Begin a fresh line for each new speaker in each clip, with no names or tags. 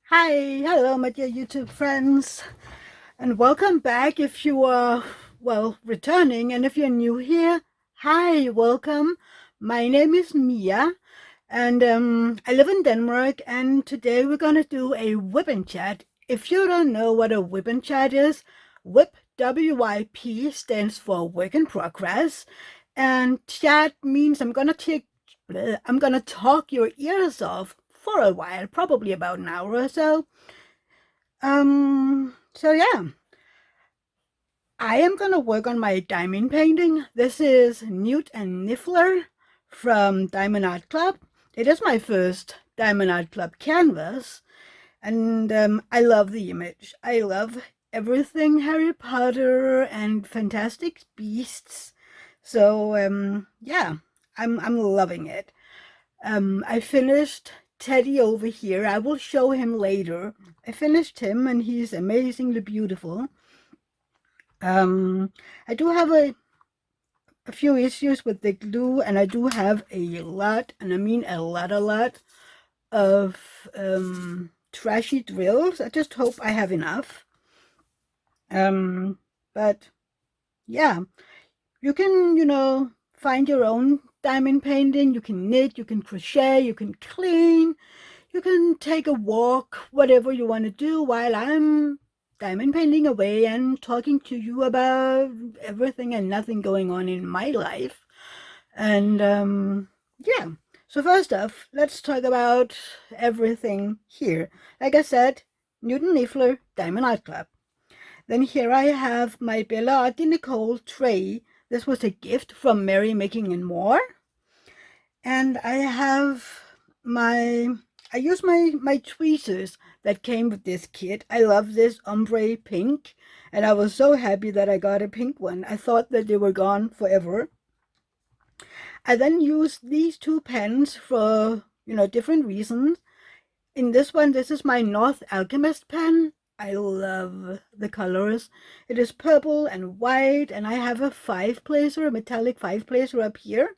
Hi, hello, my dear YouTube friends, and welcome back if you are, well, returning, and if you're new here, hi, welcome. My name is Mia, and I live in Denmark, and today we're gonna do a Wip Chat. If you don't know what a Wip Chat is, Wip, WYP, stands for Work in Progress, and chat means I'm gonna talk your ears off for a while, probably about an hour or so. So yeah, I am gonna work on my diamond painting. This is Newt and Niffler from Diamond Art Club. It is my first Diamond Art Club canvas, and I love the image. I love everything Harry Potter and Fantastic Beasts. So yeah, I'm loving it. I finished Teddy over here. I will show him later. I finished him and he's amazingly beautiful. Um, I do have a few issues with the glue, and I do have a lot, and I mean a lot of trashy drills. I just hope I have enough. But yeah, you can, find your own diamond painting. You can knit, you can crochet, you can clean, you can take a walk, whatever you want to do while I'm diamond painting away and talking to you about everything and nothing going on in my life. And yeah, so first off, let's talk about everything here. Like I said, Newt And Niffler Diamond Art Club. Then here I have my Bella Art De Nicole tray. This was a gift from MerryMakingAndMore. And I have I use my tweezers that came with this kit. I love this ombre pink, and I was so happy that I got a pink one. I thought that they were gone forever. I then used these two pens for, different reasons. In this one, this is my Norse Alchemist pen. I love the colors. It is purple and white, and I have a a metallic five placer up here.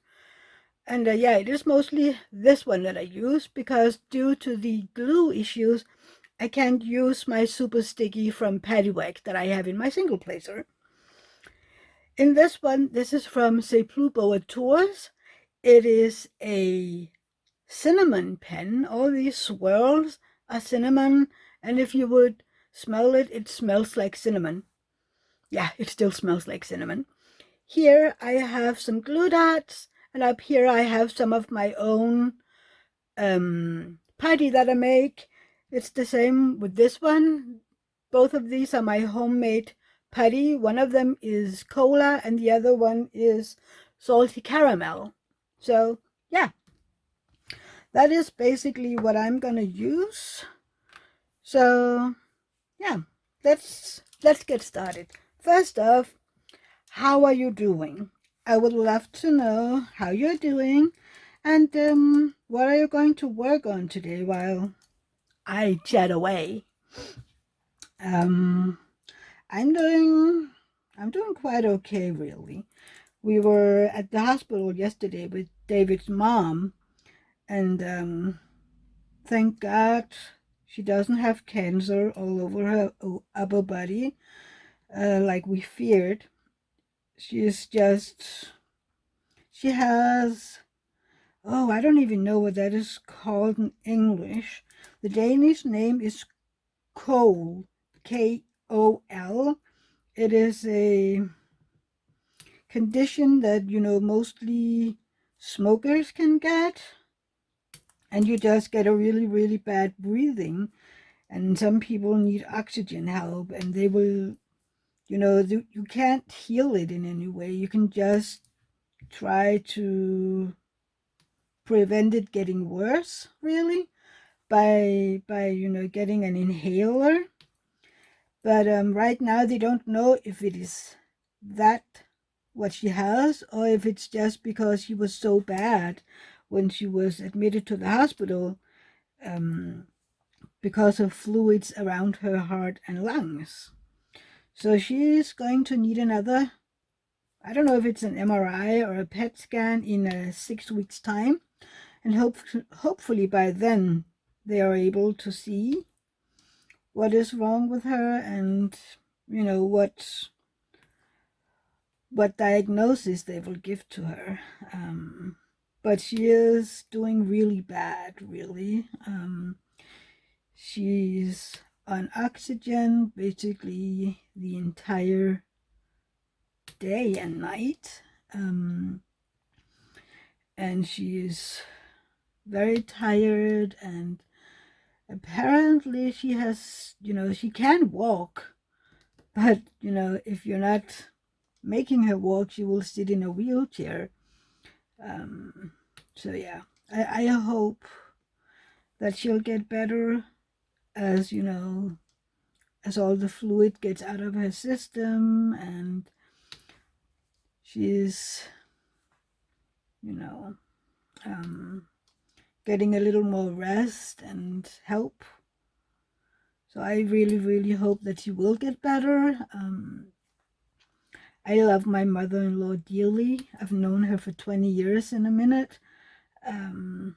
And yeah, it is mostly this one that I use because due to the glue issues, I can't use my super sticky from PaddyWaxx that I have in my single placer. In this one, this is from SesPlusBeauxATours. It is a cinnamon pen. All these swirls are cinnamon, and if you would smell it, it smells like cinnamon. Yeah, it still smells like cinnamon. Here I have some glue dots, and up here I have some of my own patty that I make. It's the same with this one. Both of these are my homemade patty. One of them is cola and the other one is salty caramel. So yeah, that is basically what I'm gonna use. So yeah, let's get started. First off, how are you doing? I would love to know how you're doing, and what are you going to work on today while I chat away? Um, I'm doing I'm doing quite okay, really. We were at the hospital yesterday with David's mom, and thank God she doesn't have cancer all over her upper body, like we feared. She's just she has, oh, I don't even know what that is called in English. The Danish name is Kol, Kol. It is a condition that, mostly smokers can get. And you just get a really bad breathing. And some people need oxygen help, and they will, you can't heal it in any way. You can just try to prevent it getting worse, really, by getting an inhaler. But right now they don't know if it is that what she has, or if it's just because she was so bad when she was admitted to the hospital, um, because of fluids around her heart and lungs. So she's going to need another, I don't know if it's an MRI or a PET scan in 6 weeks' time. And hopefully by then they are able to see. what is wrong with her and, you know, what diagnosis they will give to her. But she is doing really bad, really. She's on oxygen basically the entire day and night. And she's very tired, and apparently she has, you know, she can walk, but, you know, if you're not making her walk, she will sit in a wheelchair. So yeah, I hope that she'll get better as, you know, as all the fluid gets out of her system and she's, you know, getting a little more rest and help. So I really, really hope that she will get better. I love my mother-in-law dearly. I've known her for 20 years in a minute. And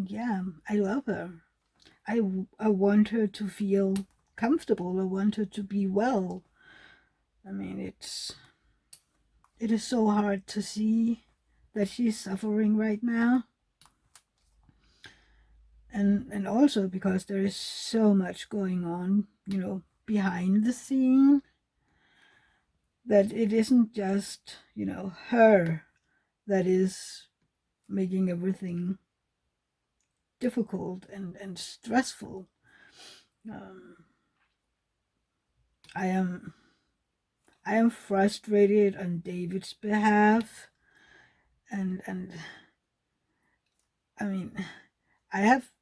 yeah, I love her. I want her to feel comfortable. I want her to be well. I mean, it is so hard to see that she's suffering right now. And also because there is so much going on, you know, behind the scene, that it isn't just, you know, her that is making everything difficult and stressful. I am frustrated on David's behalf, and I mean, I have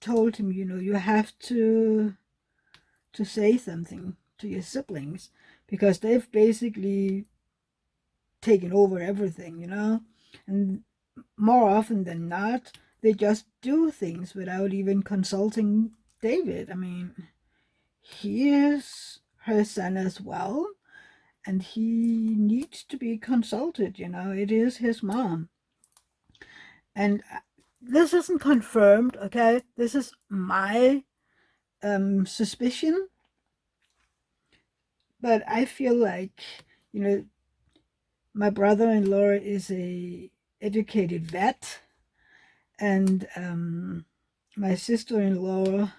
told him, you know, you have to say something to your siblings because they've basically taken over everything, you know, and more often than not, they just do things without even consulting David. I mean, he is her son as well, and he needs to be consulted, you know, it is his mom. And this isn't confirmed, okay? This is my suspicion, but I feel like, you know, my brother-in-law is a educated vet, and my sister-in-law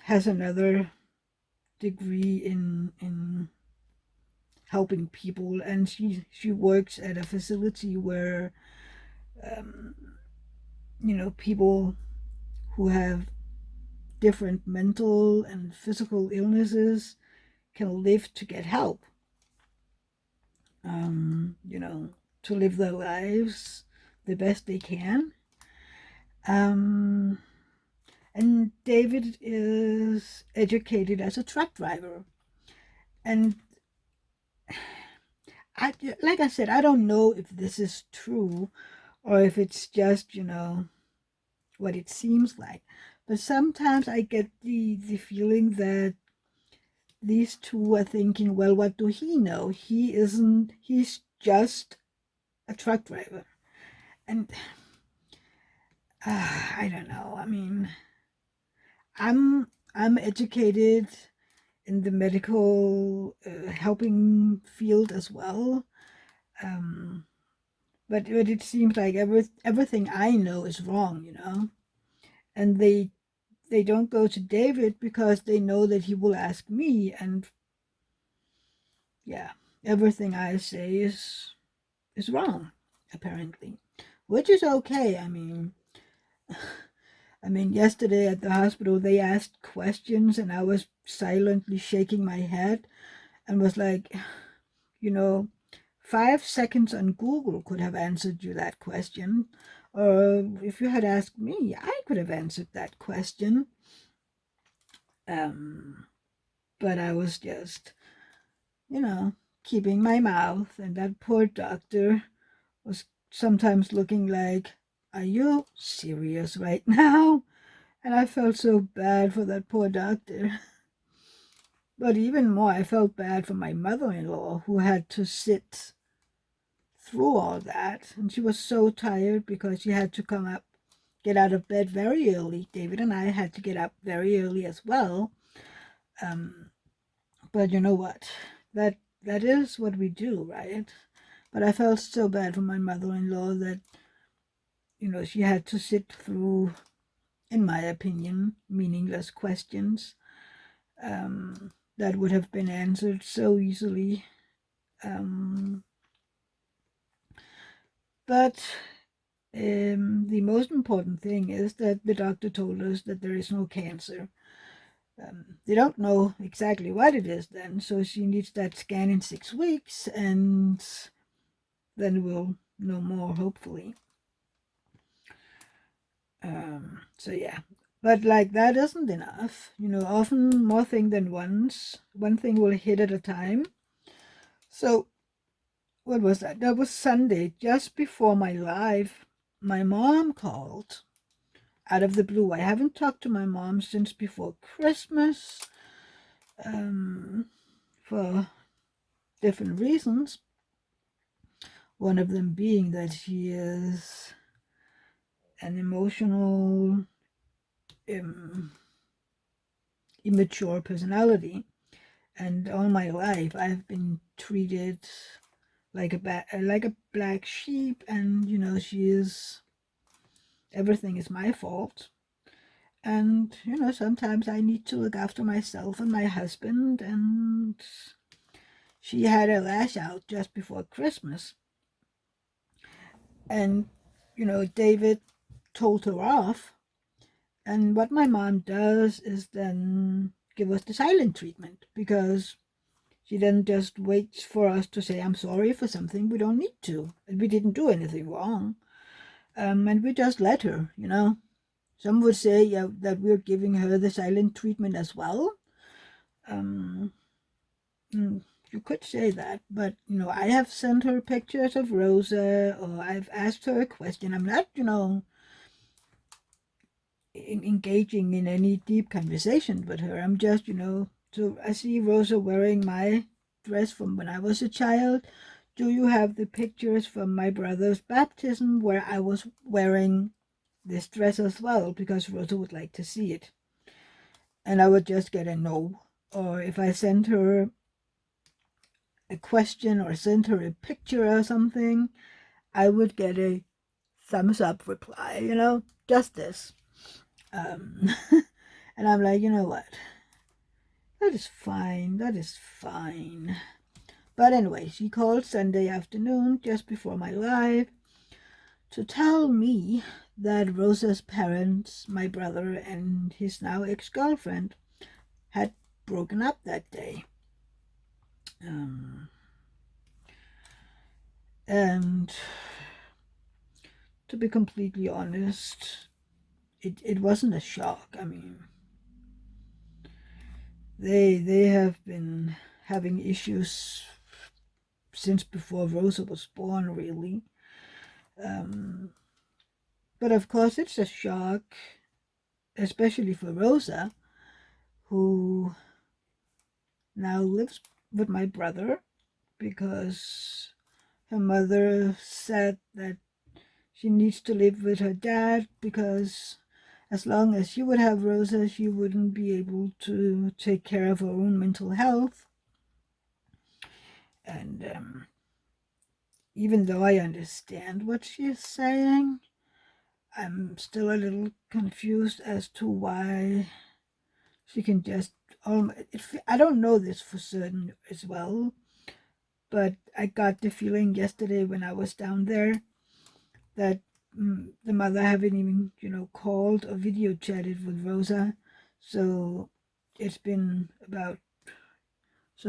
has another degree in helping people, and she works at a facility where you know, people who have different mental and physical illnesses can live to get help, you know, to live their lives the best they can. And David is educated as a truck driver. And like I said, I don't know if this is true or if it's just, you know, what it seems like. But sometimes I get the feeling that these two are thinking, well, what do he know? He's just a truck driver. And I don't know. I mean, I'm educated in the medical helping field as well. But it seems like everything I know is wrong, you know. And they don't go to David because they know that he will ask me, and yeah, everything I say is wrong, apparently, which is okay. I mean, yesterday at the hospital they asked questions, and I was silently shaking my head, and was like, you know, 5 seconds on Google could have answered you that question, or if you had asked me, I could have answered that question. But I was just, you know, keeping my mouth, and that poor doctor was sometimes looking like, are you serious right now? And I felt so bad for that poor doctor. But even more, I felt bad for my mother-in-law who had to sit through all that. And she was so tired because she had to come up, get out of bed very early. David and I had to get up very early as well. But you know what? That is what we do, right? But I felt so bad for my mother-in-law that, she had to sit through, in my opinion, meaningless questions that would have been answered so easily. But the most important thing is that the doctor told us that there is no cancer. They don't know exactly what it is then, so she needs that scan in 6 weeks, and then we'll know more, hopefully. So yeah, but like that isn't enough. Often more thing than once. One thing will hit at a time. So what was that? That was Sunday, just before my live. My mom called out of the blue. I haven't talked to my mom since before Christmas, for different reasons. One of them being that she is an emotional, immature personality, and all my life I've been treated like a black sheep, and everything is my fault. And sometimes I need to look after myself and my husband, and she had a lash out just before Christmas, and David told her off. And what my mom does is then give us the silent treatment, because she then just waits for us to say I'm sorry for something we don't need to, and we didn't do anything wrong. And we just let her. Some would say, yeah, that we're giving her the silent treatment as well. You could say that, but I have sent her pictures of Rosa, or I've asked her a question. I'm not, engaging in any deep conversation with her. I'm just, so I see Rosa wearing my dress from when I was a child. Do you have the pictures from my brother's baptism where I was wearing this dress as well? Because Rosa would like to see it. And I would just get a no. Or if I sent her a question or sent her a picture or something, I would get a thumbs up reply, just this. And I'm like, you know what? That is fine. That is fine. But anyway, she called Sunday afternoon just before my live to tell me that Rosa's parents, my brother and his now ex-girlfriend, had broken up that day. And to be completely honest, it wasn't a shock. I mean, they have been having issues since before Rosa was born, really. But of course, it's a shock, especially for Rosa, who now lives with my brother, because her mother said that she needs to live with her dad, because as long as she would have Rosa, she wouldn't be able to take care of her own mental health. And even though I understand what she is saying, I'm still a little confused as to why she can just, I don't know this for certain as well, but I got the feeling yesterday when I was down there that the mother haven't even, called or video chatted with Rosa. So it's been about,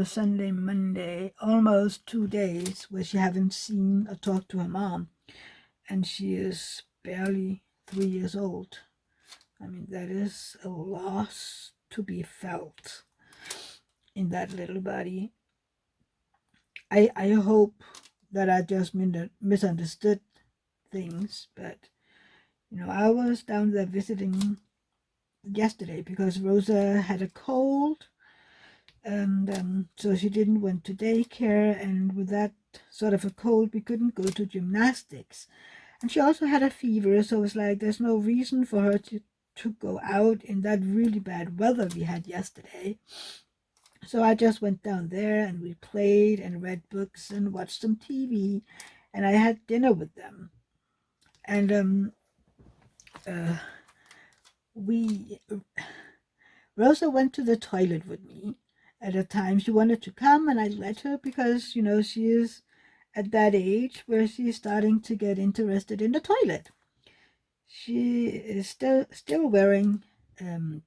Sunday, Monday, almost 2 days where she haven't seen or talked to her mom. And she is barely 3 years old. I mean, that is a loss to be felt in that little body. I hope that I just misunderstood things, but I was down there visiting yesterday because Rosa had a cold, and so she didn't went to daycare, and with that sort of a cold we couldn't go to gymnastics. And she also had a fever, so it was like there's no reason for her to go out in that really bad weather we had yesterday. So I just went down there and we played and read books and watched some TV, and I had dinner with them. And uh, we Rosa went to the toilet with me at a time. She wanted to come, and I let her because she is at that age where she's starting to get interested in the toilet. She is still wearing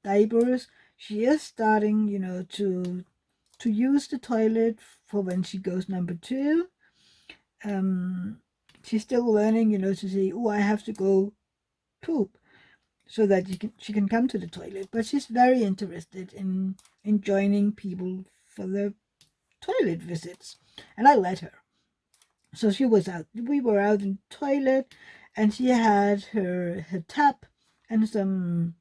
diapers. She is starting, to use the toilet for when she goes number two. She's still learning, to say, "Oh, I have to go poop," so that she can come to the toilet. But she's very interested in joining people for the toilet visits, and I let her. So she was out. We were out in the toilet, and she had her tap and some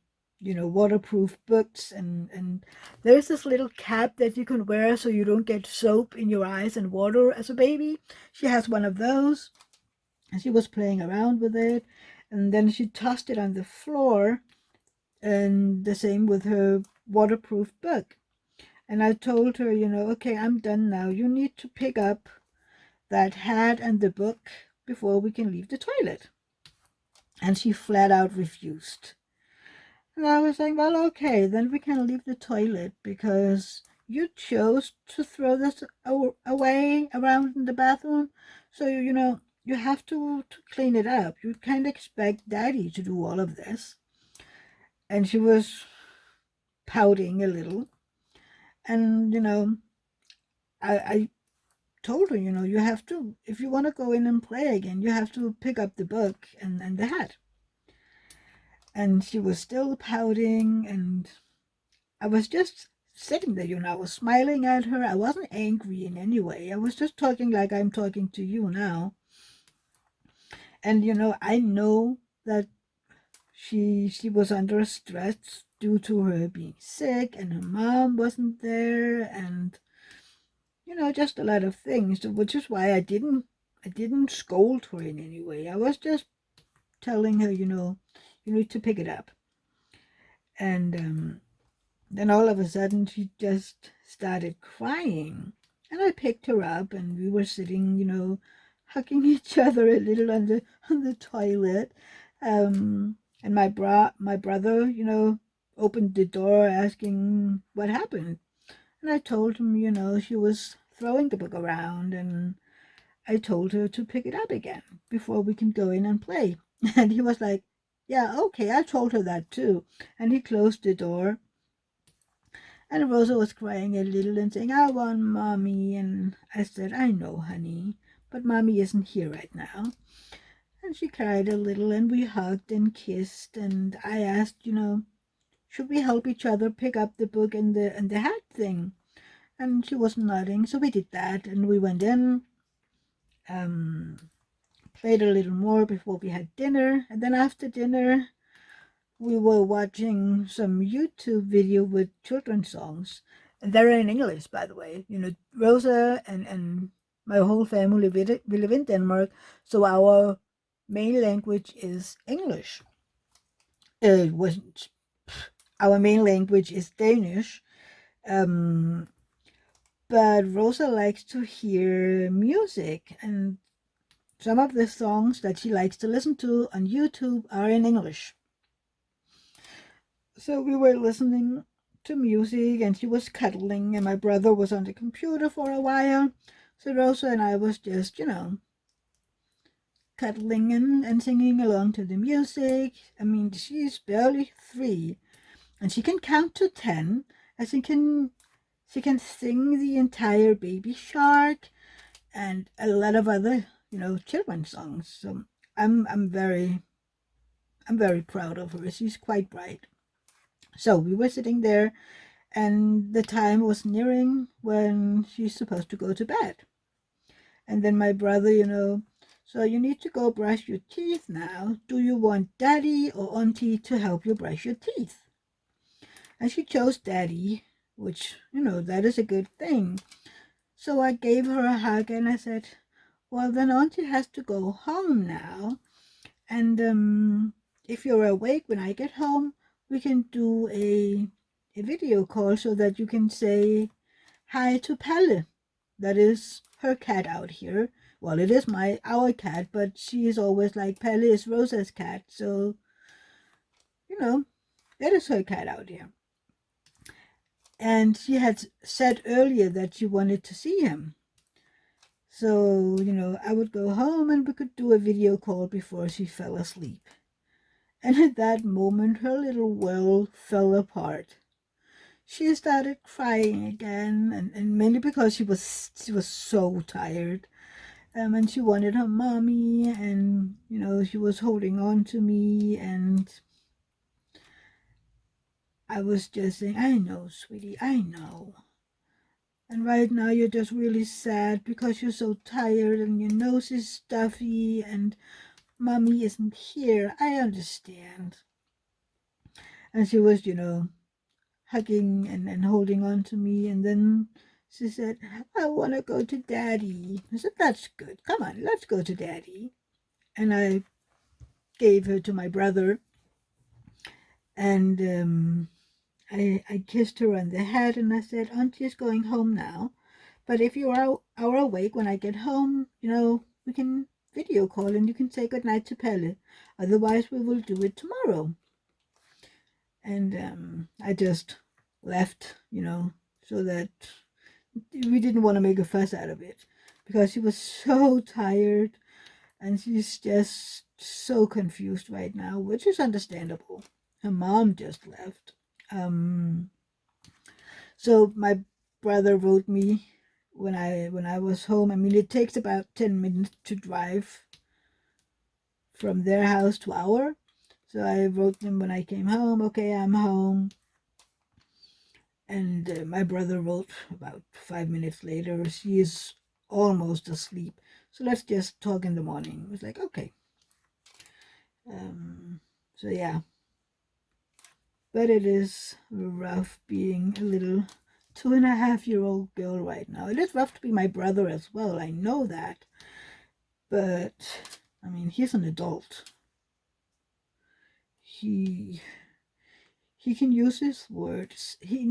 waterproof books, and there's this little cap that you can wear so you don't get soap in your eyes and water as a baby. She has one of those, and she was playing around with it, and then she tossed it on the floor, and the same with her waterproof book. And I told her, okay, I'm done now. You need to pick up that hat and the book before we can leave the toilet. And she flat out refused. And I was like, well, okay, then we can leave the toilet because you chose to throw this away around in the bathroom. So, you have to clean it up. You can't expect Daddy to do all of this. And she was pouting a little. And, I told her, you have to, if you want to go in and play again, you have to pick up the book and the hat. And she was still pouting, and I was just sitting there, I was smiling at her. I wasn't angry in any way. I was just talking like I'm talking to you now. And, I know that she was under stress due to her being sick, and her mom wasn't there, and just a lot of things, which is why I didn't scold her in any way. I was just telling her, you need to pick it up. And then all of a sudden she just started crying. And I picked her up, and we were sitting, hugging each other a little on the toilet. And my brother, opened the door asking what happened. And I told him, she was throwing the book around, and I told her to pick it up again before we can go in and play. And he was like, yeah, okay, I told her that too. And he closed the door. And Rosa was crying a little and saying, I want Mommy. And I said, I know, honey, but Mommy isn't here right now. And she cried a little, and we hugged and kissed. And I asked, should we help each other pick up the book and the hat thing? And she was nodding, so we did that, and we went in, played a little more before we had dinner, and then after dinner, we were watching some YouTube video with children's songs, and they're in English, by the way. Rosa and my whole family, we live in Denmark, so our main language is English. It wasn't. Our main language is Danish. But Rosa likes to hear music, and some of the songs that she likes to listen to on YouTube are in English. So we were listening to music, and she was cuddling, and my brother was on the computer for a while. So Rosa and I was just, cuddling and singing along to the music. I mean, she's barely 3, and she can count to 10, and she can sing the entire Baby Shark and a lot of other, children's songs. So I'm very proud of her. She's quite bright. So we were sitting there, and the time was nearing when she's supposed to go to bed. And then my brother, so you need to go brush your teeth now. Do you want Daddy or Auntie to help you brush your teeth? And she chose Daddy, which, that is a good thing. So I gave her a hug, and I said, well, then Auntie has to go home now. And if you're awake when I get home, we can do a video call so that you can say hi to Pelle. That is her cat out here. Well, it is our cat, but she is always like, Pelle is Rosa's cat. So, that is her cat out here. And she had said earlier that she wanted to see him. So, I would go home and we could do a video call before she fell asleep. And at that moment, her little world fell apart. She started crying again, and mainly because she was so tired. And she wanted her mommy, and, she was holding on to me, and I was just saying, I know, sweetie, I know. And right now you're just really sad because you're so tired and your nose is stuffy and mommy isn't here. I understand. And she was, hugging and holding on to me. And then she said, I want to go to daddy. I said, that's good. Come on, let's go to daddy. And I gave her to my brother. And I kissed her on the head and I said, Auntie's going home now. But if you are awake when I get home, we can video call and you can say goodnight to Pelle. Otherwise, we will do it tomorrow. And I just left, so that we didn't want to make a fuss out of it because she was so tired and she's just so confused right now, which is understandable. Her mom just left. So my brother wrote me when I was home. I mean, it takes about 10 minutes to drive from their house to our. So I wrote them when I came home, okay, I'm home. And my brother wrote about 5 minutes later, she is almost asleep. So let's just talk in the morning. I was like, okay. So yeah. But it is rough being a little 2.5-year-old girl right now. It is rough to be my brother as well. I know that. But, I mean, he's an adult. He can use his words. He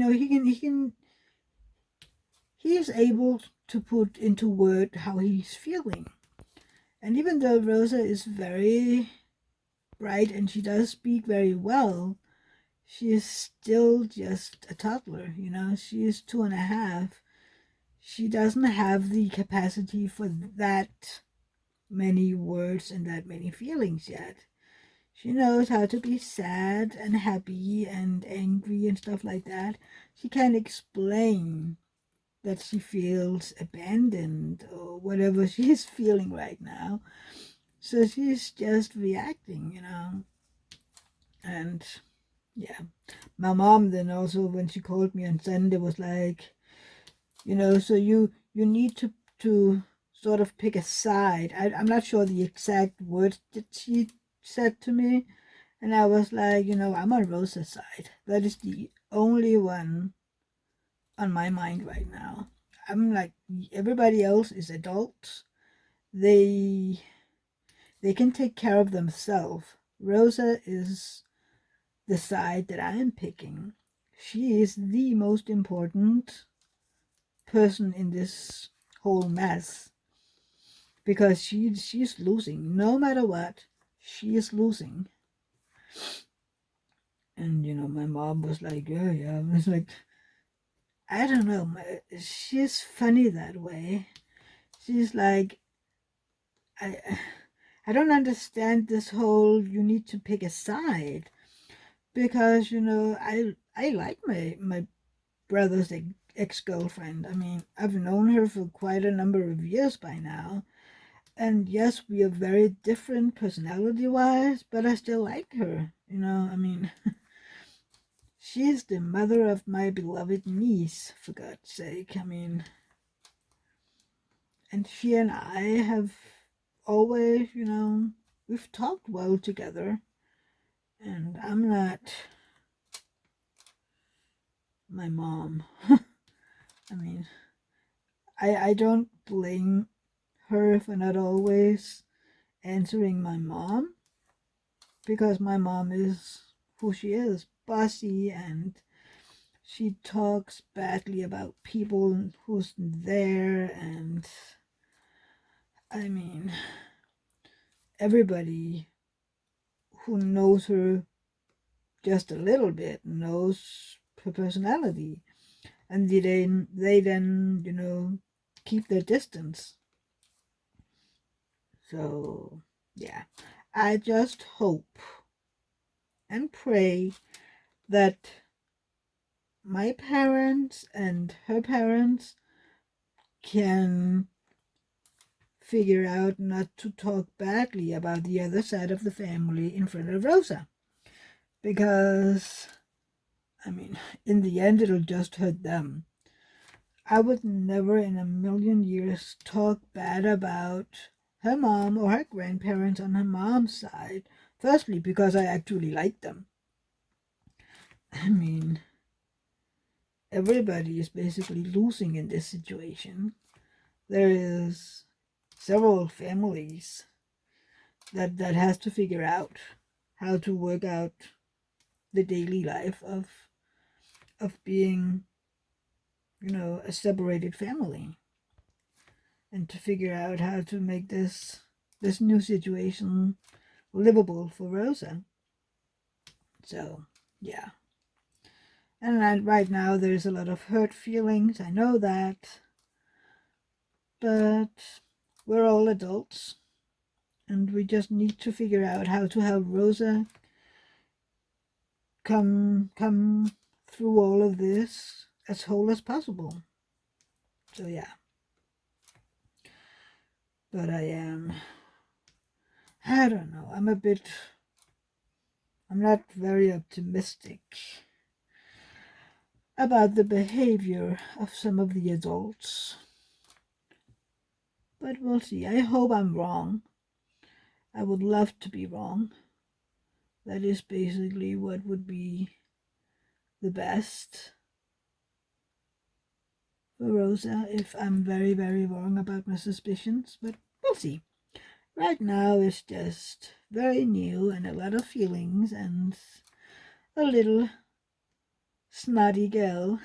is able to put into word how he's feeling. And even though Rosa is very bright and she does speak very well, she is still just a toddler, She is 2.5. She doesn't have the capacity for that many words and that many feelings yet. She knows how to be sad and happy and angry and stuff like that. She can't explain that she feels abandoned or whatever she is feeling right now. So she's just reacting, And yeah, my mom then also, when she called me on Sunday, was like, so you need to sort of pick a side. I'm not sure the exact words that she said to me. And I was like, I'm on Rosa's side. That is the only one on my mind right now. I'm like, everybody else is adults. They can take care of themselves. Rosa is the side that I am picking. She is the most important person in this whole mess because she's losing. No matter what, she is losing. And my mom was like, yeah. I was like, I don't know. She's funny that way. She's like, I don't understand this whole you need to pick a side because I like my brother's ex-girlfriend. I mean, I've known her for quite a number of years by now. And yes, we are very different personality-wise, but I still like her. I mean, she's the mother of my beloved niece, for God's sake. I mean, and she and I have always, we've talked well together. And I'm not my mom. I mean, I don't blame her for not always answering my mom. because my mom is who she is, bossy, and she talks badly about people who's there, and I mean, everybody who knows her just a little bit knows her personality, and they then, you know, keep their distance. So, yeah, I just hope and pray that my parents and her parents can figure out not to talk badly about the other side of the family in front of Rosa. Because, I mean, in the end, it'll just hurt them. I would never in a million years talk bad about her mom or her grandparents on her mom's side. Firstly, because I actually like them. I mean, everybody is basically losing in this situation. There is several families that has to figure out how to work out the daily life of being, you know, a separated family, and to figure out how to make this new situation livable for Rosa. So, yeah. And right now there's a lot of hurt feelings, I know that, but we're all adults, and we just need to figure out how to help Rosa come through all of this as whole as possible. So yeah. But I don't know, I'm not very optimistic about the behavior of some of the adults. But we'll see. I hope I'm wrong. I would love to be wrong. That is basically what would be the best for Rosa, if I'm very, very wrong about my suspicions. But we'll see. Right now it's just very new and a lot of feelings and a little snotty girl.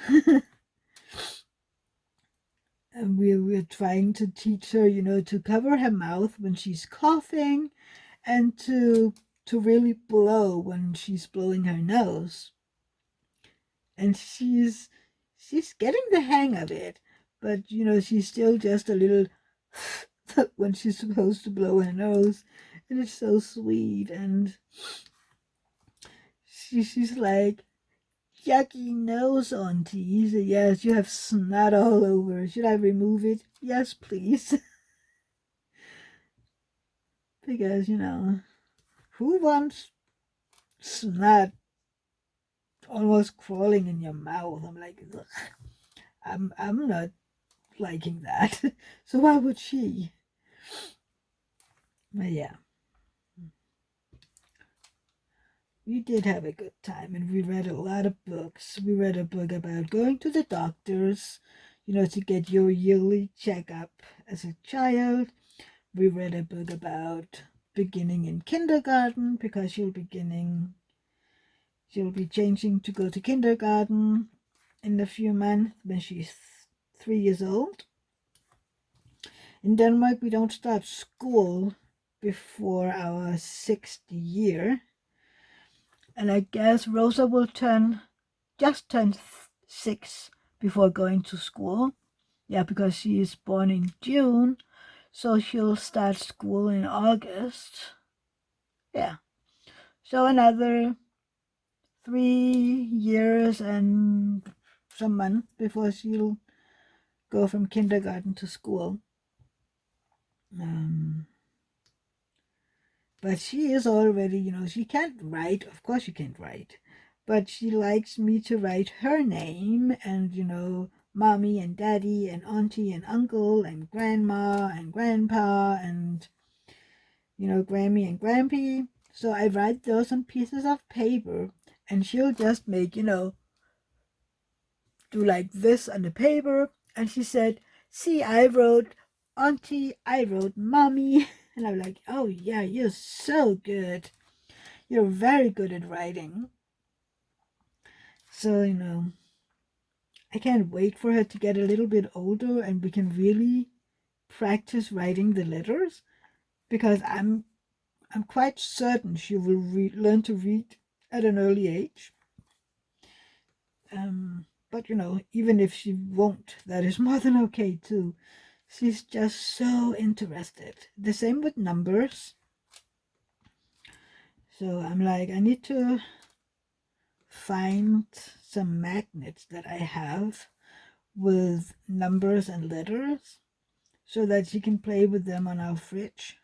And we're trying to teach her, you know, to cover her mouth when she's coughing, and to really blow when she's blowing her nose. And she's getting the hang of it, but you know, she's still just a little when she's supposed to blow her nose, and it's so sweet. And she's like, yucky nose, auntie. So, yes, you have snot all over. Should I remove it? Yes, please. Because, you know, who wants snot almost crawling in your mouth? I'm like, ugh. I'm not liking that. So why would she? But yeah. We did have a good time, and we read a lot of books. We read a book about going to the doctors, you know, to get your yearly checkup as a child. We read a book about beginning in kindergarten, because she'll be changing to go to kindergarten in a few months when she's 3 years old. In Denmark, we don't start school before our 6th year. And I guess Rosa will just turn 6 before going to school. Yeah, because she is born in June, so she'll start school in August. Yeah. So another 3 years and some months before she'll go from kindergarten to school. But she is already, you know, she can't write. Of course she can't write. But she likes me to write her name, and, you know, mommy and daddy and auntie and uncle and grandma and grandpa and, you know, Grammy and Grampy. So I write those on pieces of paper, and she'll just make, you know, do like this on the paper. And she said, see, I wrote auntie, I wrote mommy. And I'm like, oh yeah, you're so good. You're very good at writing. So, I can't wait for her to get a little bit older and we can really practice writing the letters, because I'm quite certain she will learn to read at an early age. But even if she won't, that is more than okay too. She's just so interested. The same with numbers. So I'm like, I need to find some magnets that I have with numbers and letters so that she can play with them on our fridge.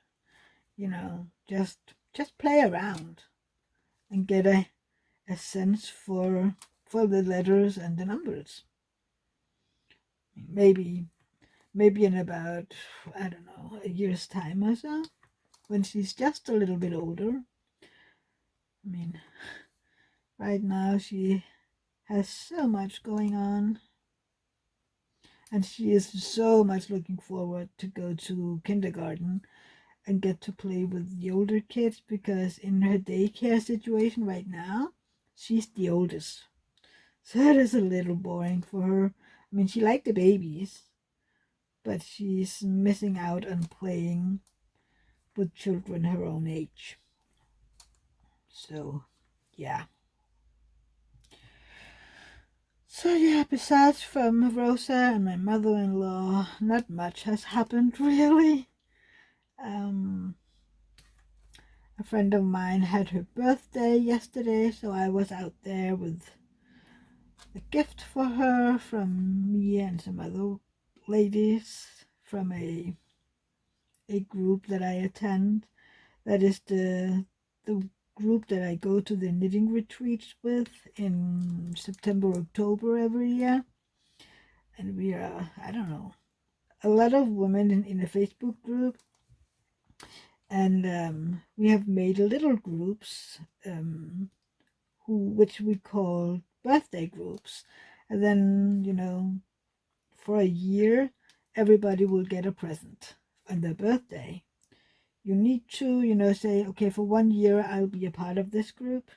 Just play around and get a sense for the letters and the numbers. Maybe in about, I don't know, a year's time or so, when she's just a little bit older. I mean, right now she has so much going on, and she is so much looking forward to go to kindergarten and get to play with the older kids, because in her daycare situation right now, she's the oldest. So it is a little boring for her. I mean, she liked the babies, but she's missing out on playing with children her own age. So, yeah. So, yeah, besides from Rosa and my mother-in-law, not much has happened, really. A friend of mine had her birthday yesterday, so I was out there with a gift for her from me and some other ladies from a group that I attend. That is the group that I go to the knitting retreats with in September, October every year. And we are, I don't know, a lot of women in a Facebook group. And we have made little groups, which we call birthday groups. And then, for a year, everybody will get a present on their birthday. You need to, say, okay, for 1 year, I'll be a part of this group.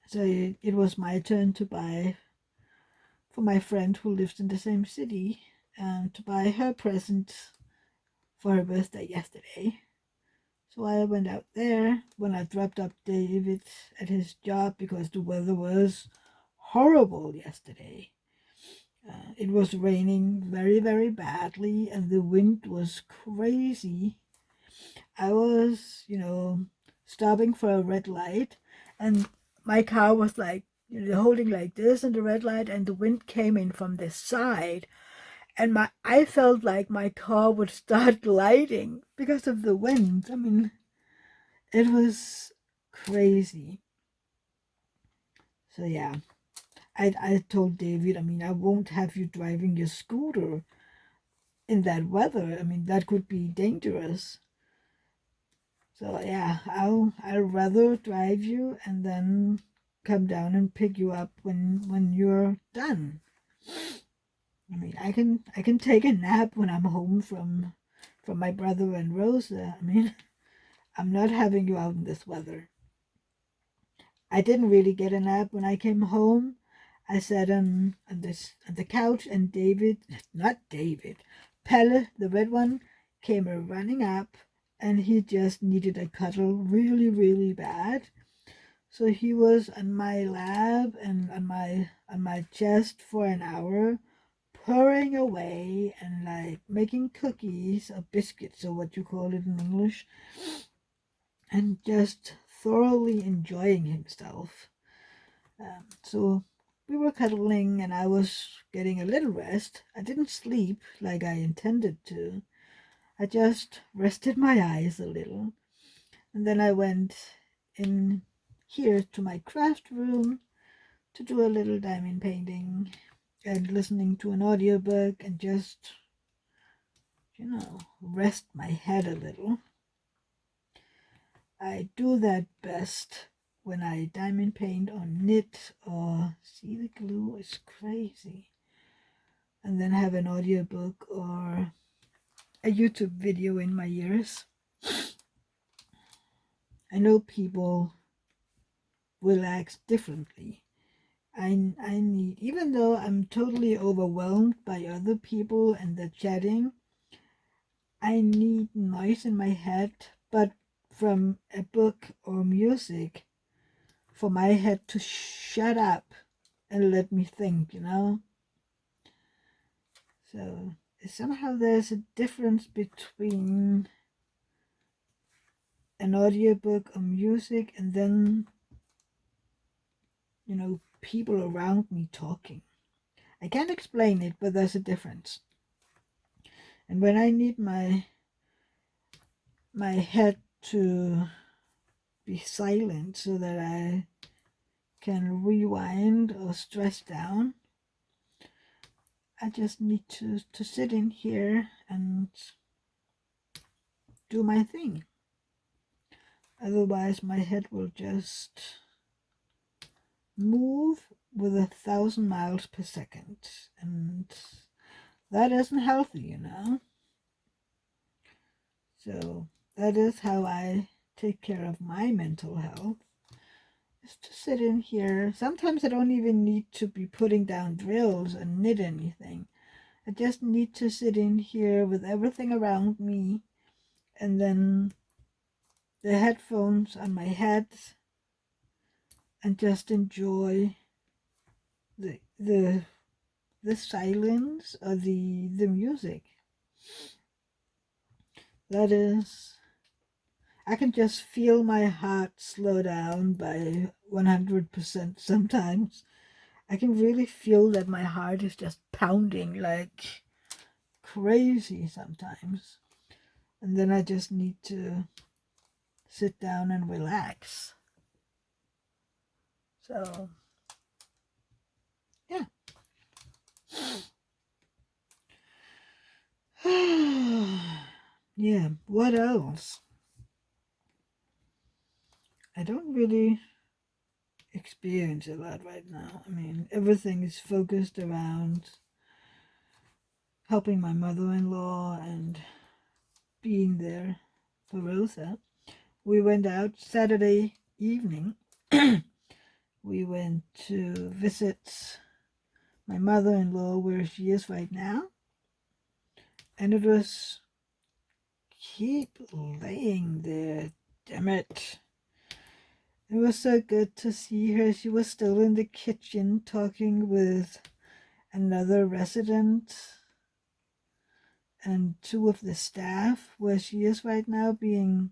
So it was my turn to buy for my friend who lives in the same city, to buy her present for her birthday yesterday. So I went out there when I dropped up David at his job, because the weather was horrible yesterday. It was raining very, very badly, and the wind was crazy. I was, stopping for a red light, and my car was like, holding like this in the red light, and the wind came in from the side, and I felt like my car would start gliding because of the wind. I mean, it was crazy. So yeah, I told David, I mean, I won't have you driving your scooter in that weather. I mean, that could be dangerous. So yeah, I'll rather drive you and then come down and pick you up when you're done. I mean, I can take a nap when I'm home from my brother and Rosa. I mean, I'm not having you out in this weather. I didn't really get a nap when I came home. I sat on the couch, and not David, Pelle, the red one, came running up, and he just needed a cuddle really, really bad. So he was on my lap and on my chest for an hour, purring away and like making cookies or biscuits or what you call it in English, and just thoroughly enjoying himself. So we were cuddling and I was getting a little rest. I didn't sleep like I intended to. I just rested my eyes a little. And then I went in here to my craft room to do a little diamond painting and listening to an audiobook and just, rest my head a little. I do that best when I diamond paint or knit or see the glue is crazy, and then have an audiobook or a YouTube video in my ears. I know people relax differently. I need, even though I'm totally overwhelmed by other people and the chatting, I need noise in my head, but from a book or music, for my head to shut up and let me think, So somehow there's a difference between an audiobook or music and then, people around me talking. I can't explain it, but there's a difference. And when I need my head to be silent so that I can rewind or stress down, I just need to sit in here and do my thing. Otherwise, my head will just move with 1,000 miles per second. And that isn't healthy, So that is how I take care of my mental health. Is to sit in here. Sometimes I don't even need to be putting down drills and knit anything. I just need to sit in here with everything around me and then the headphones on my head and just enjoy the silence or the music. That is, I can just feel my heart slow down by 100% sometimes. I can really feel that my heart is just pounding like crazy sometimes. And then I just need to sit down and relax. So, yeah. Yeah, what else? I don't really experience a lot right now. I mean, everything is focused around helping my mother-in-law and being there for Rosa. We went out Saturday evening. We went to visit my mother-in-law where she is right now. And it was, keep laying there, damn it. It was so good to see her. She was still in the kitchen talking with another resident and two of the staff, where she is right now being,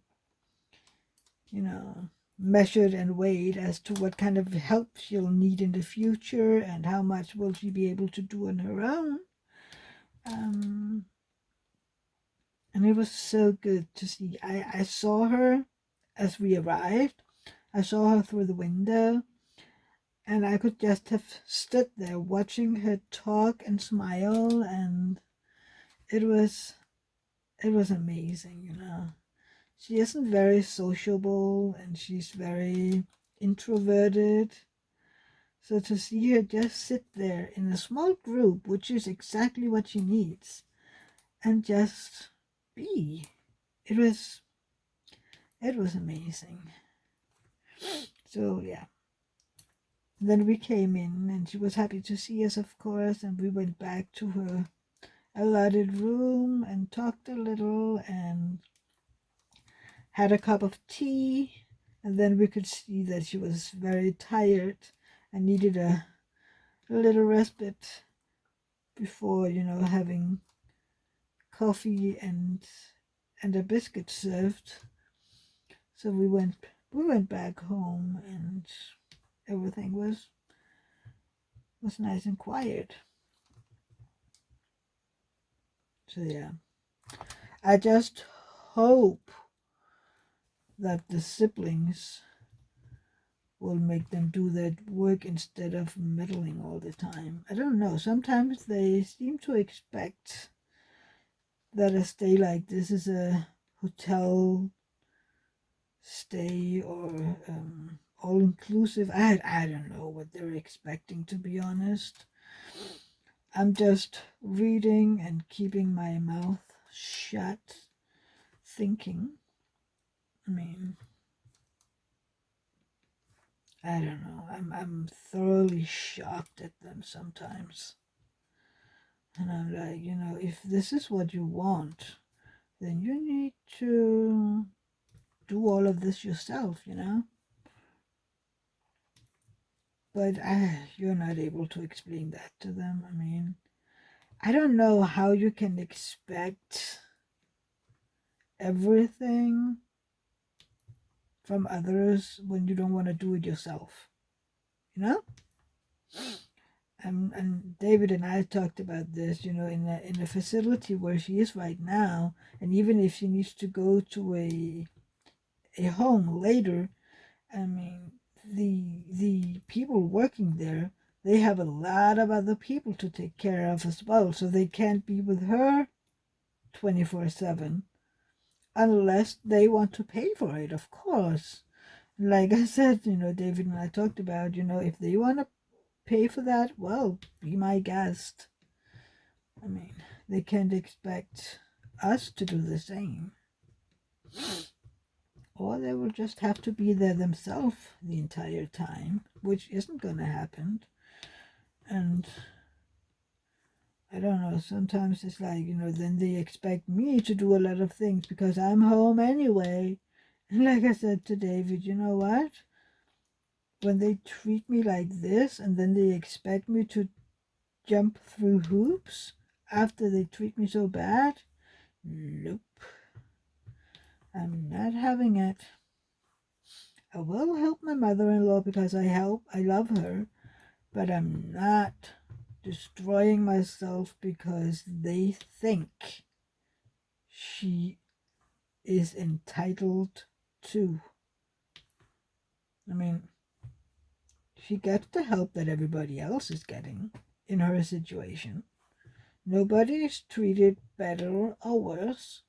measured and weighed as to what kind of help she'll need in the future and how much will she be able to do on her own. And it was so good to see. I saw her as we arrived. I saw her through the window, and I could just have stood there watching her talk and smile, and it was amazing, She isn't very sociable, and she's very introverted. So to see her just sit there in a small group, which is exactly what she needs, and just be, it was amazing. So yeah. Then we came in and she was happy to see us, of course, and we went back to her allotted room and talked a little and had a cup of tea. And then we could see that she was very tired and needed a little respite before, having coffee and a biscuit served. So we went back home and everything was nice and quiet. So yeah, I just hope that the siblings will make them do that work instead of meddling all the time. I don't know. Sometimes they seem to expect that a stay like this is a hotel stay or all inclusive. I don't know what they're expecting, to be honest. I'm just reading and keeping my mouth shut, thinking. I mean, I don't know. I'm thoroughly shocked at them sometimes. And I'm like, if this is what you want, then you need to do all of this yourself, But you're not able to explain that to them. I mean, I don't know how you can expect everything from others when you don't want to do it yourself, you know? And David and I talked about this, in the facility where she is right now, and even if she needs to go to a home later, I mean, the people working there, they have a lot of other people to take care of as well, so they can't be with her 24/7 unless they want to pay for it, of course. Like I said, David and I talked about, if they want to pay for that, well, be my guest. I mean, they can't expect us to do the same. Or they will just have to be there themselves the entire time, which isn't going to happen. And I don't know, sometimes it's like, then they expect me to do a lot of things because I'm home anyway. And like I said to David, you know what? When they treat me like this and then they expect me to jump through hoops after they treat me so bad, nope, I'm not having it. I will help my mother-in-law because I love her, but I'm not destroying myself because they think she is entitled to. I mean, she gets the help that everybody else is getting in her situation. Nobody is treated better or worse.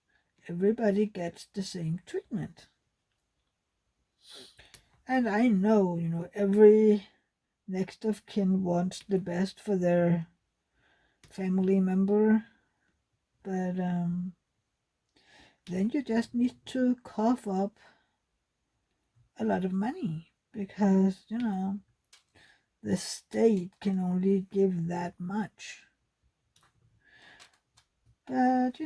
Everybody gets the same treatment. And I know, every next of kin wants the best for their family member, but then you just need to cough up a lot of money because, the state can only give that much. But,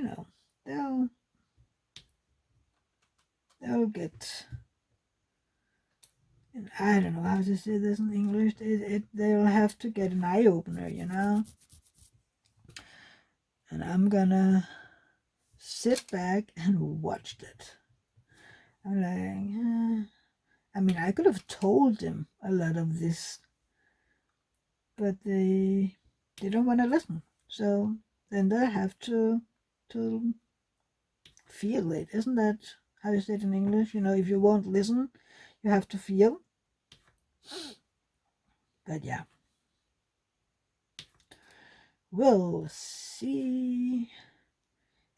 they'll get, I don't know how to say this in English, they'll have to get an eye-opener, And I'm gonna sit back and watch it. I'm like, I mean, I could have told them a lot of this, but they don't want to listen. So then they have to feel it. Isn't that how you say it in English? If you won't listen, you have to feel. But yeah, we'll see.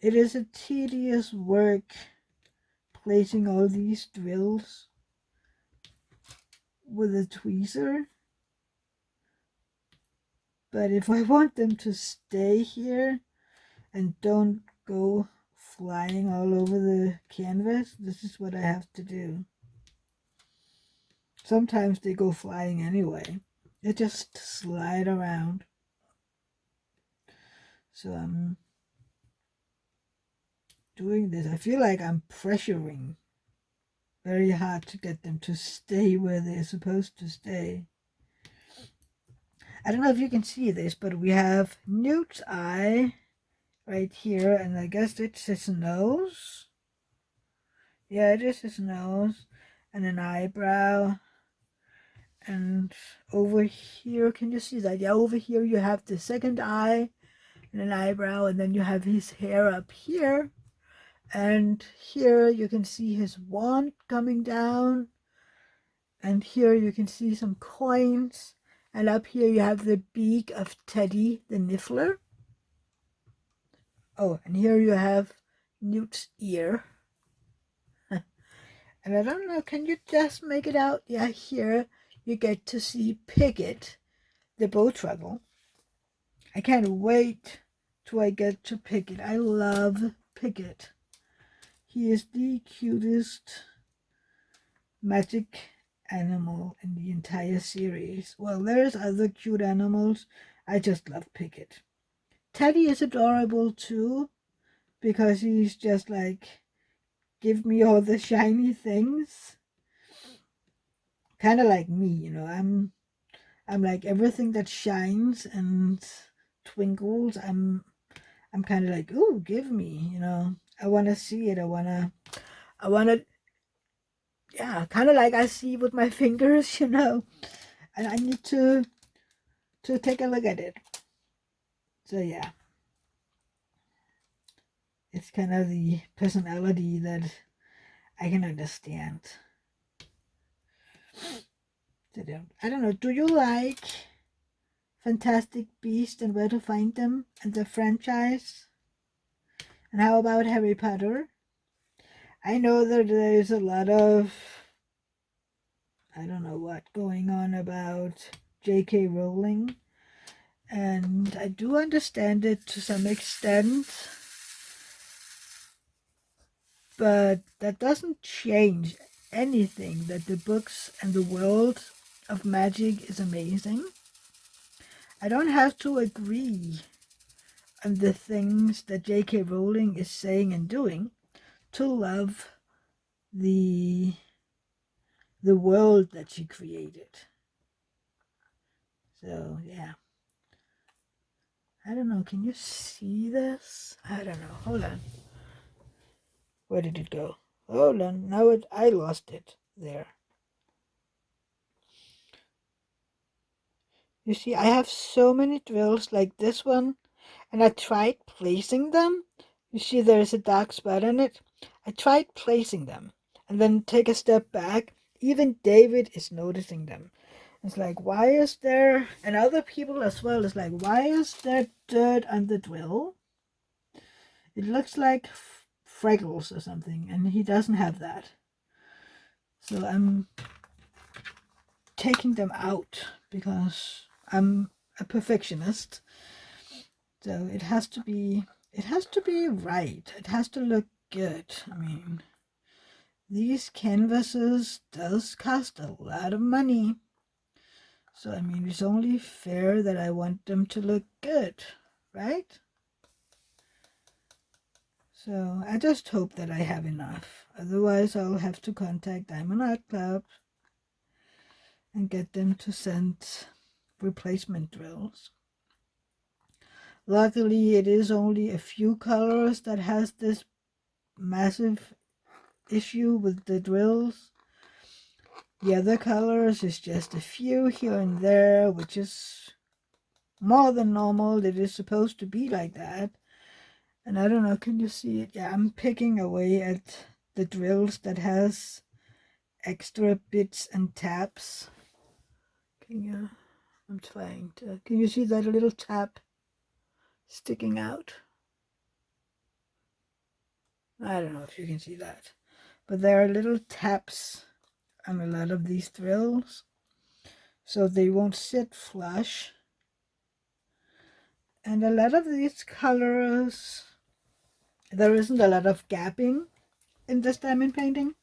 It is a tedious work placing all these drills with a tweezer. But if I want them to stay here and don't go flying all over the canvas, this is what I have to do. Sometimes they go flying anyway. They just slide around. So I'm doing this. I feel like I'm pressuring very hard to get them to stay where they're supposed to stay. I don't know if you can see this, but we have Newt's eye right here, and I guess it's his nose. Yeah, it is his nose, and an eyebrow. And over here, can you see that? Yeah, over here you have the second eye and an eyebrow, and then you have his hair up here. And here you can see his wand coming down. And here you can see some coins. And up here you have the beak of Teddy the Niffler. Oh, and here you have Newt's ear. And I don't know, can you just make it out? Yeah, here you get to see Piglet, the bow trouble. I can't wait till I get to Piglet. I love Piglet. He is the cutest magic animal in the entire series. Well, there's other cute animals. I just love Pickett. Teddy is adorable too, because he's just like, give me all the shiny things. Kind of like me, you know. I'm like everything that shines and twinkles. I'm kind of like, ooh, give me, you know. I want to see it. I want to, yeah, kind of like I see with my fingers, you know. And I need to take a look at it. So yeah, it's kind of the personality that I can understand. I don't know. Do you like Fantastic Beasts and Where to Find Them and the franchise? And how about Harry Potter? I know that there's a lot of, I don't know what, going on about J.K. Rowling. And I do understand it to some extent. But that doesn't change anything that the books and the world of magic is amazing. I don't have to agree on the things that J.K. Rowling is saying and doing to love the world that she created. So yeah, I don't know. Can you see this? I don't know. Hold on. Where did it go? Hold on. Now I lost it. There. You see, I have so many drills like this one, and I tried placing them. You see, there's a dark spot on it. I tried placing them, and then take a step back. Even David is noticing them. It's like, why is there, and other people as well, it's like, why is there dirt on the drill? It looks like freckles or something, and he doesn't have that. So I'm taking them out because I'm a perfectionist. So it has to be right. It has to look good. I mean, these canvases does cost a lot of money. So I mean, it's only fair that I want them to look good, right? So I just hope that I have enough. Otherwise, I'll have to contact Diamond Art Club and get them to send replacement drills. Luckily, it is only a few colors that has this massive issue with the drills. The other colors is just a few here and there, which is more than normal. It is supposed to be like that. And I don't know, can you see it? Yeah, I'm picking away at the drills that has extra bits and tabs. I'm trying to, can you see that little tab sticking out? I don't know if you can see that. But there are little tabs on a lot of these drills, so they won't sit flush. And a lot of these colors, there isn't a lot of gapping in this diamond painting.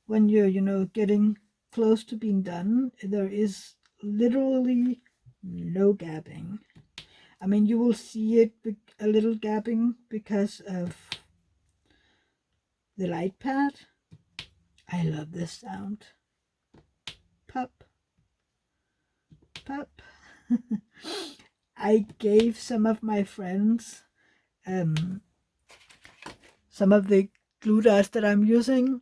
When you're, getting close to being done, there is literally no gapping. I mean, you will see it a little gapping because of the light pad. I love this sound. Pop. Pop. I gave some of my friends some of the glue dots that I'm using,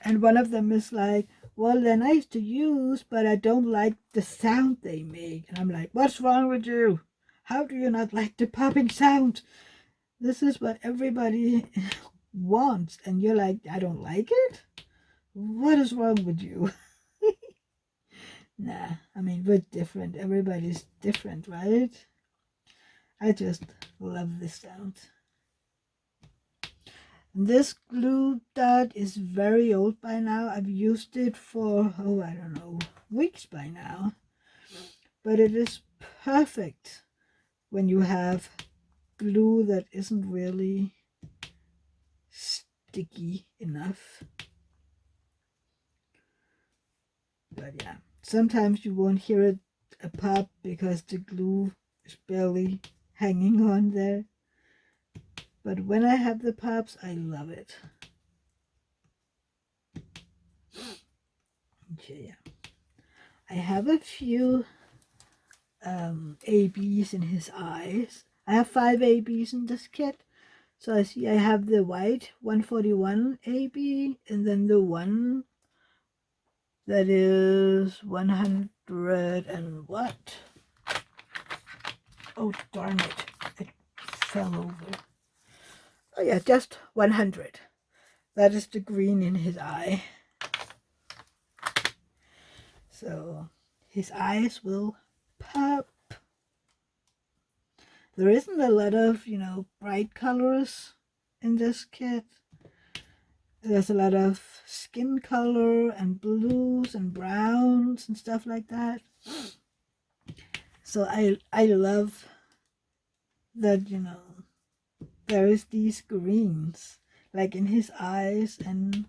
and one of them is like, well, they're nice to use, but I don't like the sound they make. And I'm like, what's wrong with you? How do you not like the popping sound? This is what everybody wants, and you're like, I don't like it? What is wrong with you? Nah, I mean, we're different. Everybody's different, right? I just love this sound. This glue dot is very old by now. I've used it for, I don't know, weeks by now. But it is perfect when you have glue that isn't really sticky enough. But yeah, sometimes you won't hear it a pop because the glue is barely hanging on there. But when I have the pops, I love it. Okay, yeah. I have a few ABs in his eyes. I have 5 ABs in this kit. So I see I have the white 141 AB and then the one that is 100 and what? Oh, darn it. It fell over. Oh yeah, just 100. That is the green in his eye. So his eyes will pop. There isn't a lot of, bright colors in this kit. There's a lot of skin color and blues and browns and stuff like that. So I love that, there is these greens like in his eyes and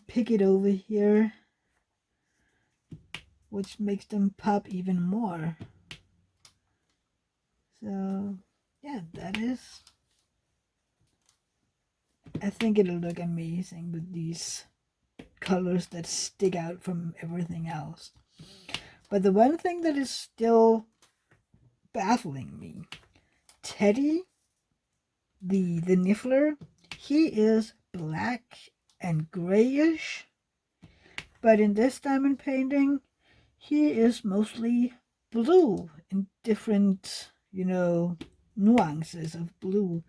pick it over here, which makes them pop even more. So yeah, that is, I think it'll look amazing with these colors that stick out from everything else. But the one thing that is still baffling me, Teddy, the Niffler, he is black and grayish, but in this diamond painting, he is mostly blue in different, nuances of blue.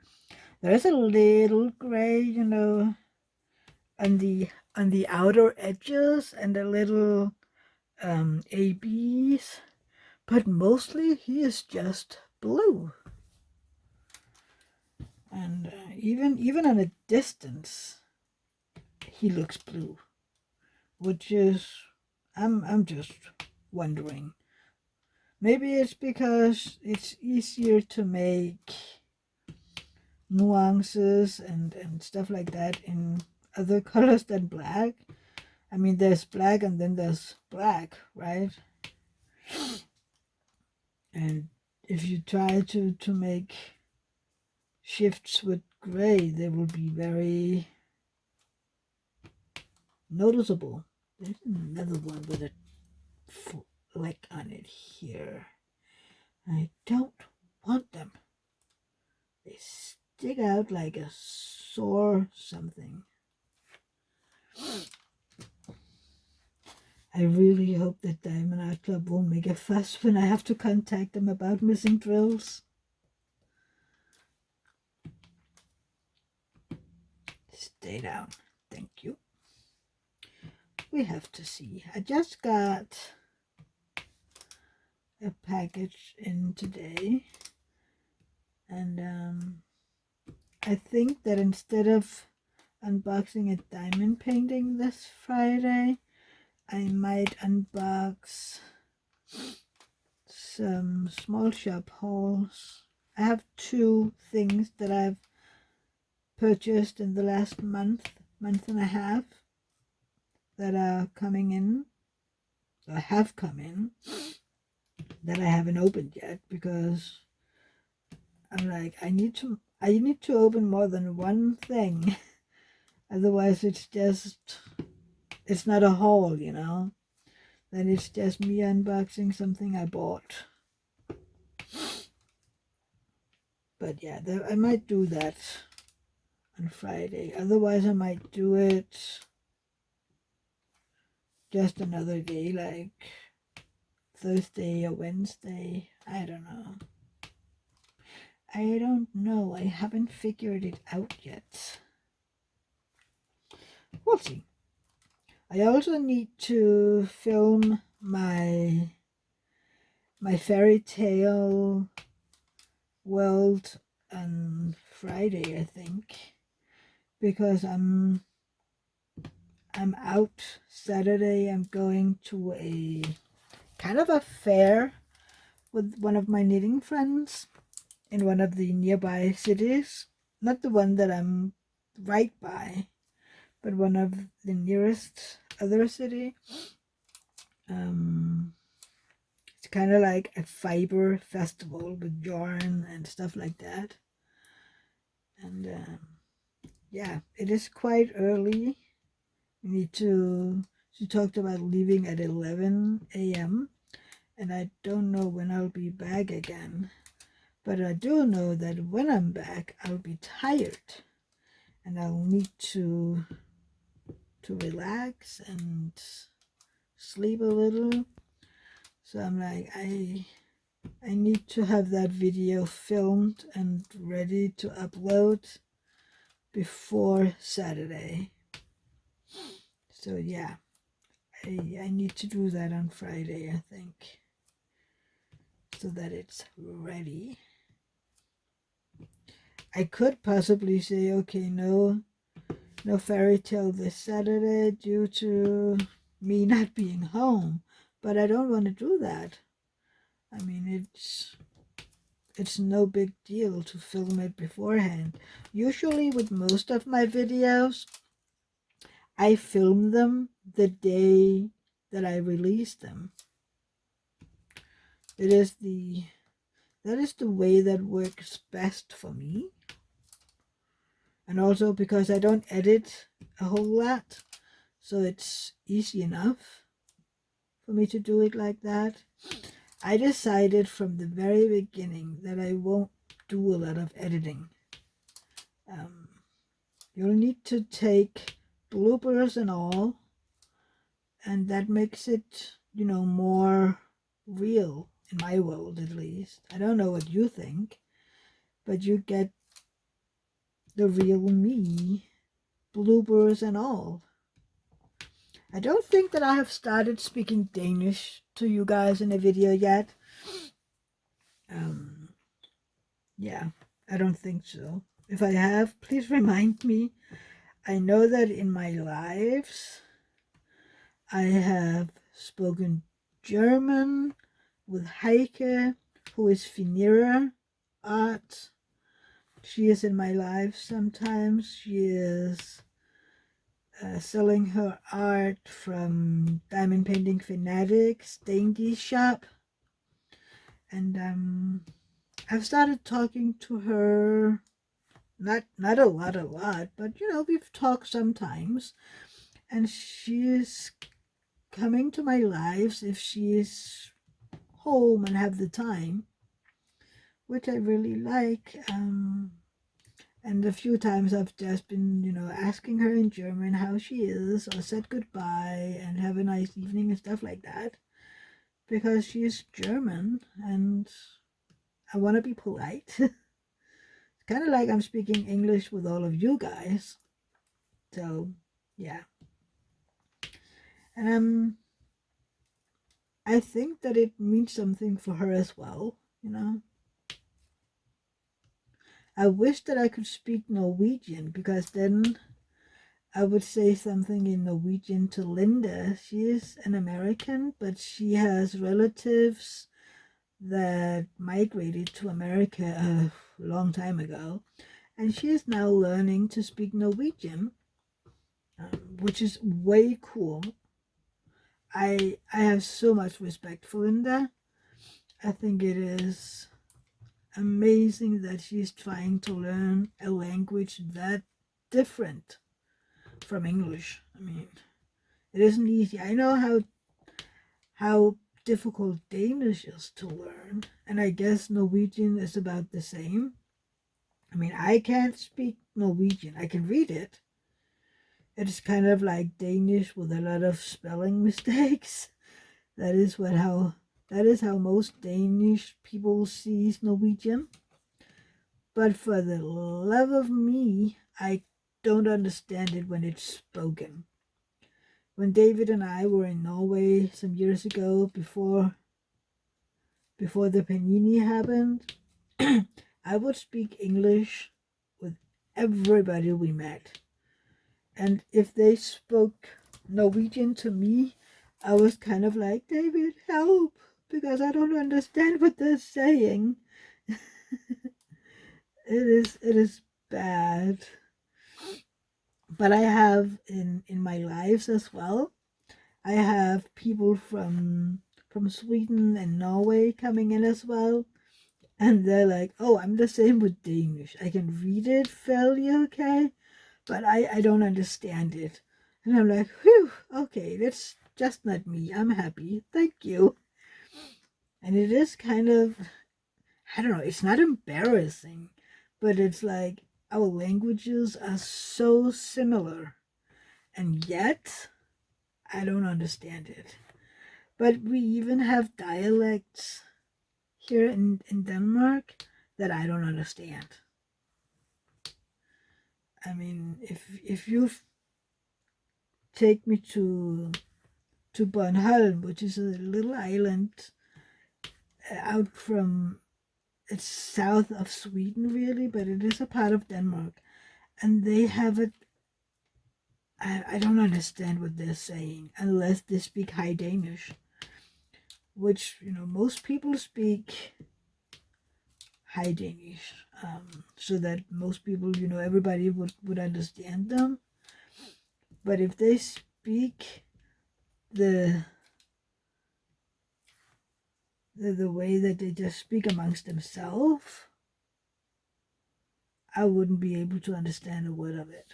There's a little gray, on the outer edges and a little ABs, but mostly he is just blue. And even at a distance, he looks blue, which is, I'm just wondering. Maybe it's because it's easier to make nuances and stuff like that in other colors than black. I mean, there's black and then there's black, right? And if you try to make shifts with gray, they will be very noticeable. There's another one with a fleck on it here. I don't want them. They stick out like a sore something. I really hope that Diamond Art Club won't make a fuss when I have to contact them about missing drills. Stay down. Thank you. We have to see. I just got a package in today. And I think that instead of unboxing a diamond painting this Friday, I might unbox some small shop hauls. I have 2 things that I've purchased in the last month and a half that are coming in, or have come in, that I haven't opened yet because I'm like, I need to open more than one thing. Otherwise it's not a haul, Then it's just me unboxing something I bought. But yeah, I might do that on Friday. Otherwise, I might do it just another day, like Thursday or Wednesday. I don't know. I haven't figured it out yet. We'll see. I also need to film my fairy tale world on Friday, I think, because I'm out Saturday. I'm going to a kind of a fair with one of my knitting friends in one of the nearby cities. Not the one that I'm right by, but one of the nearest other city. It's kind of like a fiber festival with yarn and stuff like that. And yeah, it is quite early. We need to. She talked about leaving at 11 a.m. and I don't know when I'll be back again. But I do know that when I'm back, I'll be tired and I'll need to relax and sleep a little. So I'm like, I need to have that video filmed and ready to upload before Saturday. So yeah, I need to do that on Friday, I think, so that it's ready. I could possibly say, okay, no fairy tale this Saturday due to me not being home, but I don't want to do that. I mean, it's no big deal to film it beforehand. Usually with most of my videos, I film them the day that I release them. That is the way that works best for me. And also because I don't edit a whole lot, so it's easy enough for me to do it like that. I decided from the very beginning that I won't do a lot of editing. You'll need to take bloopers and all, and that makes it, more real, in my world at least. I don't know what you think, but you get the real me, bloopers and all. I don't think that I have started speaking Danish to you guys in a video yet. Yeah, I don't think so. If I have, please remind me. I know that in my lives, I have spoken German with Heike, who is Finira Art. She is in my life sometimes. She is selling her art from Diamond Painting Fanatics, Dainty Shop. And I've started talking to her, not a lot, but we've talked sometimes. And she is coming to my lives if she is home and have the time, which I really like. And a few times I've just been, asking her in German how she is, or said goodbye and have a nice evening and stuff like that, because she's German and I want to be polite. It's kind of like I'm speaking English with all of you guys. So, yeah. And I think that it means something for her as well, I wish that I could speak Norwegian, because then I would say something in Norwegian to Linda. She is an American, but she has relatives that migrated to America a long time ago. And she is now learning to speak Norwegian, which is way cool. I have so much respect for Linda. I think it is amazing that she's trying to learn a language that different from English. I mean, it isn't easy. I know how difficult Danish is to learn, and I guess Norwegian is about the same. I mean, I can't speak Norwegian. I can read it. It's kind of like Danish with a lot of spelling mistakes. That is how most Danish people see Norwegian. But for the love of me, I don't understand it when it's spoken. When David and I were in Norway some years ago, before the panini happened, I would speak English with everybody we met. And if they spoke Norwegian to me, I was kind of like, David, help, because I don't understand what they're saying. It is bad. But I have in my lives as well, I have people from Sweden and Norway coming in as well. And they're like, oh, I'm the same with Danish. I can read it fairly okay, but I don't understand it. And I'm like, whew, okay, that's just not me. I'm happy. Thank you. And it is kind of, I don't know, it's not embarrassing, but it's like our languages are so similar. And yet, I don't understand it. But we even have dialects here in Denmark that I don't understand. I mean, if you take me to Bornholm, which is a little island out from, it's south of Sweden really, but it is a part of Denmark, and they have it. I don't understand what they're saying unless they speak High Danish, which most people speak High Danish, so that most people, everybody would understand them. But if they speak the way that they just speak amongst themselves, I wouldn't be able to understand a word of it.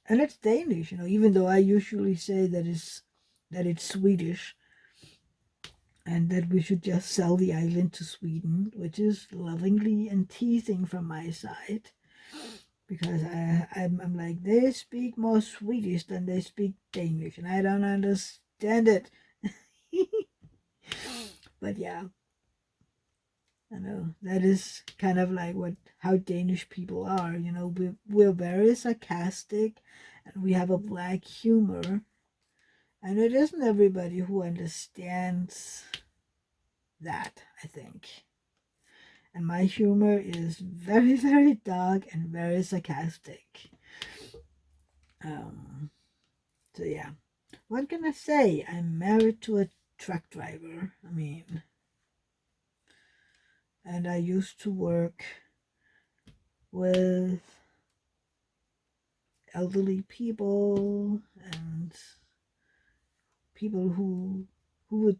And it's Danish, even though I usually say that it's Swedish, and that we should just sell the island to Sweden, which is lovingly and teasing from my side, because I'm like, they speak more Swedish than they speak Danish, and I don't understand it. But yeah, I know that is kind of like how Danish people are. We're very sarcastic, and we have a black humor, and it isn't everybody who understands that, I think. And my humor is very, very dark and very sarcastic. So yeah, what can I say? I'm married to a truck driver. I mean, and I used to work with elderly people and people who would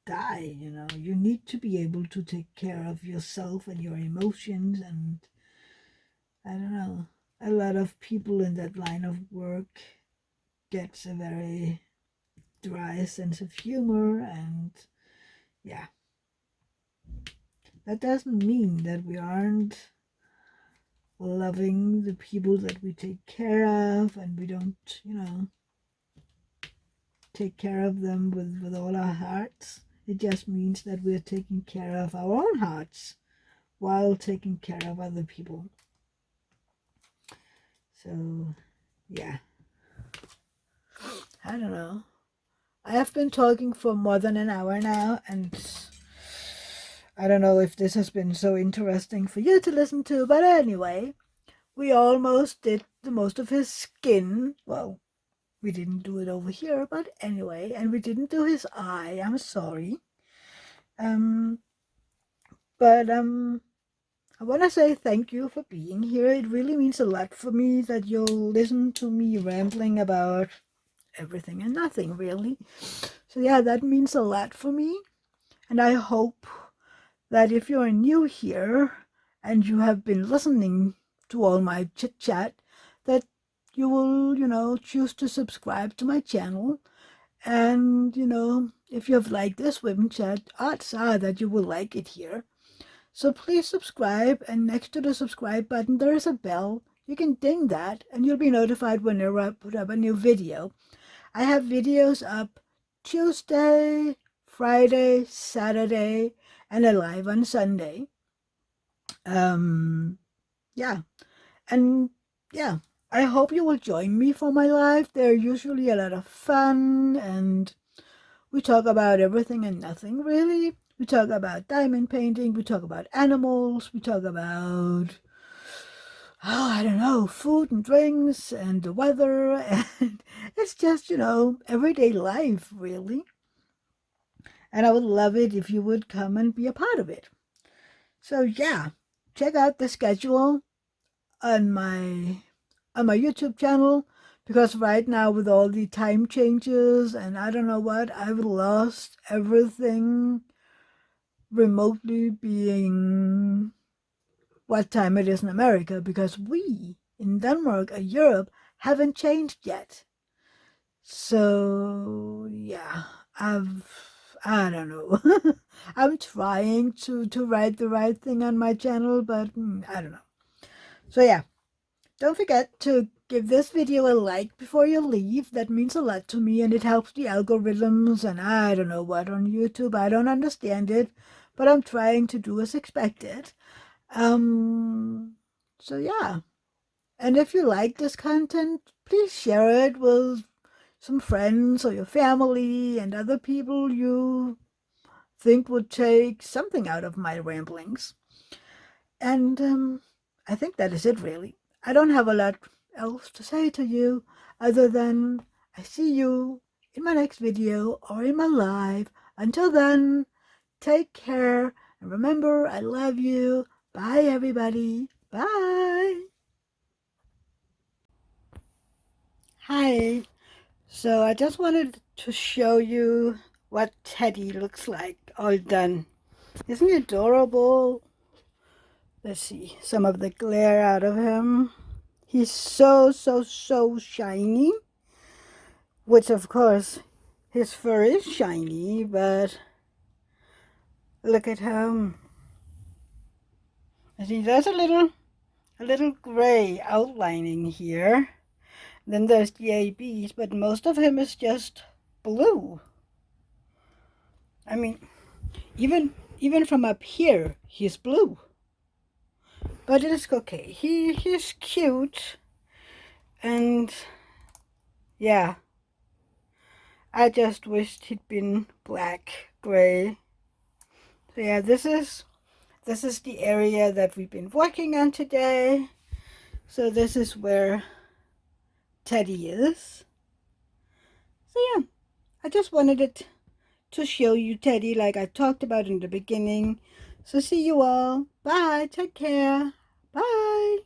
die. You need to be able to take care of yourself and your emotions, and I don't know, a lot of people in that line of work gets a very dry sense of humor, and yeah, that doesn't mean that we aren't loving the people that we take care of, and we don't take care of them with all our hearts. It just means that we're taking care of our own hearts while taking care of other people. So yeah, I don't know, I have been talking for more than an hour now, and I don't know if this has been so interesting for you to listen to, but anyway, we almost did the most of his skin. Well, we didn't do it over here, but anyway, and we didn't do his eye. I'm sorry. Um, but I want to say thank you for being here. It really means a lot for me that you'll listen to me rambling about everything and nothing, really. So yeah, that means a lot for me, and I hope that if you're new here and you have been listening to all my chit chat, that you will, choose to subscribe to my channel. And, if you have liked this Wip Chat, odds are that you will like it here. So please subscribe, and next to the subscribe button, there is a bell. You can ding that, and you'll be notified whenever I put up a new video. I have videos up Tuesday, Friday, Saturday, and a live on Sunday. Yeah, and yeah, I hope you will join me for my live. They're usually a lot of fun, and we talk about everything and nothing, really. We talk about diamond painting, we talk about animals, we talk about, I don't know, food and drinks and the weather, and it's just, everyday life, really. And I would love it if you would come and be a part of it. So yeah, check out the schedule on my on my YouTube channel, because right now with all the time changes and I don't know what, I've lost everything remotely being what time it is in America, because we in Denmark or Europe haven't changed yet. So yeah, I don't know. I'm trying to write the right thing on my channel, but I don't know. So yeah, don't forget to give this video a like before you leave. That means a lot to me, and it helps the algorithms and I don't know what on YouTube. I don't understand it, but I'm trying to do as expected. So yeah. And if you like this content, please share it with some friends or your family and other people you think would take something out of my ramblings. And I think that is it, really. I don't have a lot else to say to you other than I see you in my next video or in my live. Until then, take care. And remember, I love you. Bye, everybody. Bye. Hi. So I just wanted to show you what Teddy looks like all done. Isn't he adorable? Let's see some of the glare out of him. He's so shiny, which of course his fur is shiny, but look at him. See, there's a little gray outlining here. Then there's the ABs, but most of him is just blue. I mean, even from up here, he's blue. But it's okay. He's cute, and yeah, I just wished he'd been black, gray. So yeah, this is the area that we've been working on today. So this is where Teddy is. So yeah, I just wanted it to show you Teddy like I talked about in the beginning. So see you all. Bye. Take care. Bye.